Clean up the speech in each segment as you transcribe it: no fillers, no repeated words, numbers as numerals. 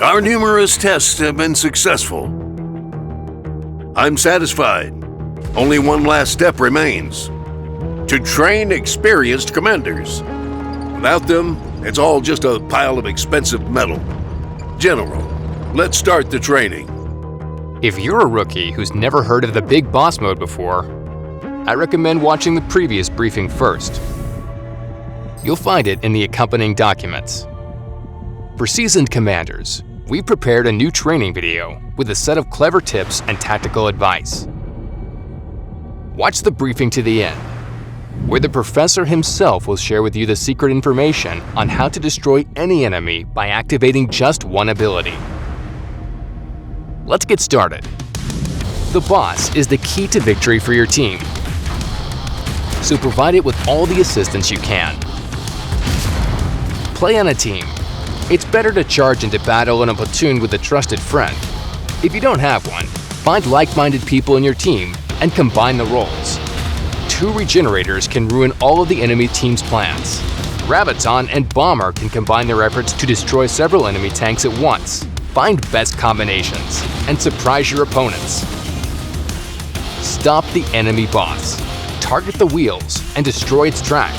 Our numerous tests have been successful. I'm satisfied. Only one last step remains: to train experienced commanders. Without them, it's all just a pile of expensive metal. General, let's start the training. If you're a rookie who's never heard of the Big Boss mode before, I recommend watching the previous briefing first. You'll find it in the accompanying documents. For seasoned commanders, we've prepared a new training video with a set of clever tips and tactical advice. Watch the briefing to the end, where the professor himself will share with you the secret information on how to destroy any enemy by activating just one ability. Let's get started. The boss is the key to victory for your team, so provide it with all the assistance you can. Play on a team. It's better to charge into battle in a platoon with a trusted friend. If you don't have one, find like-minded people in your team and combine the roles. 2 regenerators can ruin all of the enemy team's plans. GRAVITON and Bomber can combine their efforts to destroy several enemy tanks at once. Find best combinations and surprise your opponents. Stop the enemy boss. Target the wheels and destroy its track.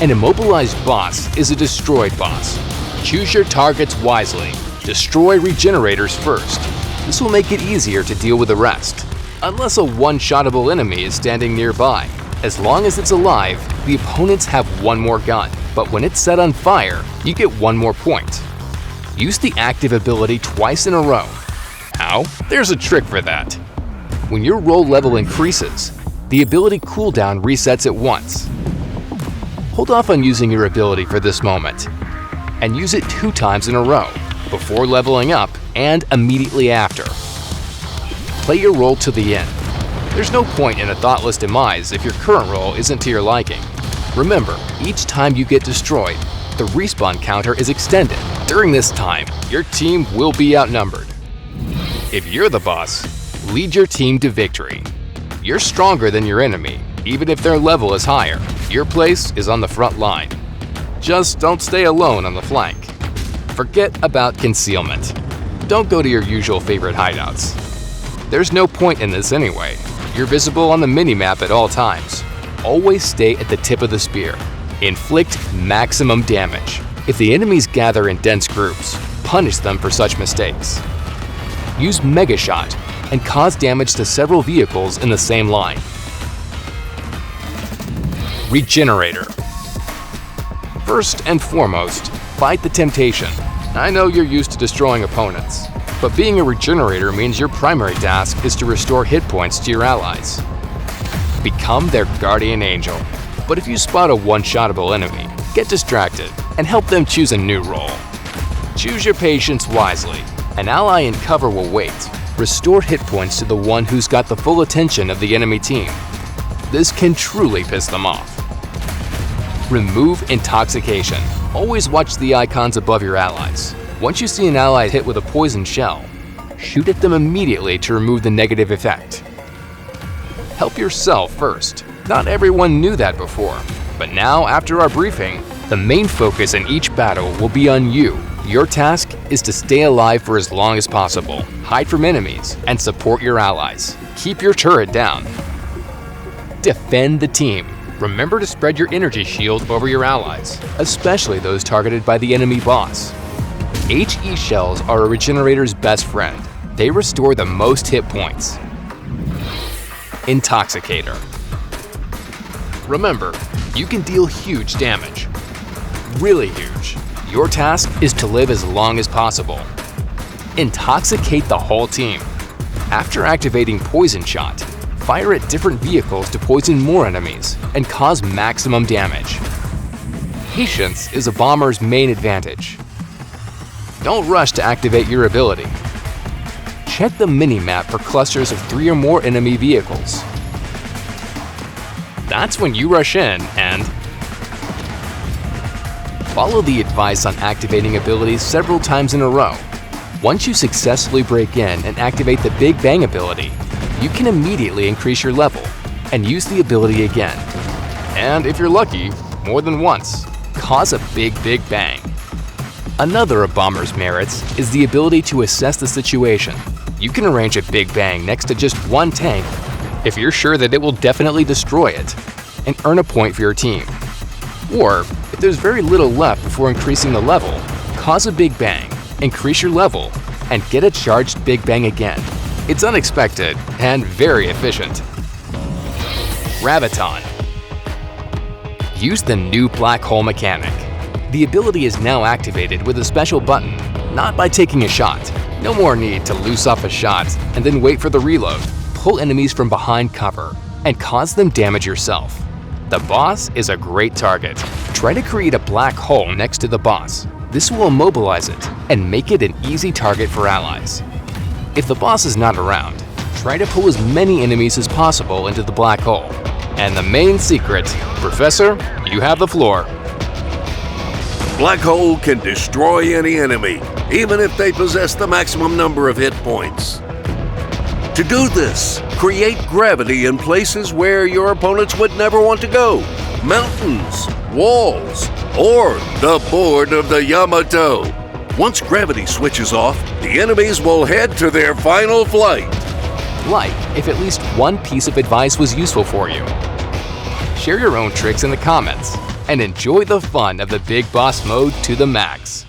An immobilized boss is a destroyed boss. Choose your targets wisely. Destroy regenerators first. This will make it easier to deal with the rest. Unless a one-shottable enemy is standing nearby. As long as it's alive, the opponents have one more gun, but when it's set on fire, you get one more point. Use the active ability twice in a row. How? There's a trick for that. When your roll level increases, the ability cooldown resets at once. Hold off on using your ability for this moment, and use it 2 times in a row, before leveling up and immediately after. Play your role to the end. There's no point in a thoughtless demise if your current role isn't to your liking. Remember, each time you get destroyed, the respawn counter is extended. During this time, your team will be outnumbered. If you're the boss, lead your team to victory. You're stronger than your enemy, even if their level is higher. Your place is on the front line. Just don't stay alone on the flank. Forget about concealment. Don't go to your usual favorite hideouts. There's no point in this anyway. You're visible on the minimap at all times. Always stay at the tip of the spear. Inflict maximum damage. If the enemies gather in dense groups, punish them for such mistakes. Use Mega Shot and cause damage to several vehicles in the same line. Regenerator. First and foremost, fight the temptation. I know you're used to destroying opponents, but being a regenerator means your primary task is to restore hit points to your allies. Become their guardian angel. But if you spot a one-shottable enemy, get distracted and help them choose a new role. Choose your patience wisely. An ally in cover will wait. Restore hit points to the one who's got the full attention of the enemy team. This can truly piss them off. Remove intoxication. Always watch the icons above your allies. Once you see an ally hit with a poison shell, shoot at them immediately to remove the negative effect. Help yourself first. Not everyone knew that before, but now after our briefing, the main focus in each battle will be on you. Your task is to stay alive for as long as possible, hide from enemies, and support your allies. Keep your turret down. Defend the team. Remember to spread your energy shield over your allies, especially those targeted by the enemy boss. HE shells are a regenerator's best friend. They restore the most hit points. Intoxicator. Remember, you can deal huge damage. Really huge. Your task is to live as long as possible. Intoxicate the whole team. After activating Poison Shot, fire at different vehicles to poison more enemies and cause maximum damage. Patience is a bomber's main advantage. Don't rush to activate your ability. Check the minimap for clusters of 3 or more enemy vehicles. That's when you rush in and follow the advice on activating abilities several times in a row. Once you successfully break in and activate the Big Bang ability, you can immediately increase your level and use the ability again. And if you're lucky, more than once. Cause a big bang. Another of Bomber's merits is the ability to assess the situation. You can arrange a big bang next to just one tank if you're sure that it will definitely destroy it, and earn a point for your team. Or, if there's very little left before increasing the level, cause a big bang, increase your level, and get a charged big bang again. It's unexpected and very efficient. GRAVITON. Use the new black hole mechanic. The ability is now activated with a special button, not by taking a shot. No more need to loose off a shot and then wait for the reload. Pull enemies from behind cover and cause them damage yourself. The boss is a great target. Try to create a black hole next to the boss. This will immobilize it and make it an easy target for allies. If the boss is not around, try to pull as many enemies as possible into the black hole. And the main secret, Professor, you have the floor. Black hole can destroy any enemy, even if they possess the maximum number of hit points. To do this, create gravity in places where your opponents would never want to go. Mountains, walls, or the board of the Yamato. Once gravity switches off, the enemies will head to their final flight. Like if at least one piece of advice was useful for you. Share your own tricks in the comments and enjoy the fun of the Big Boss mode to the max.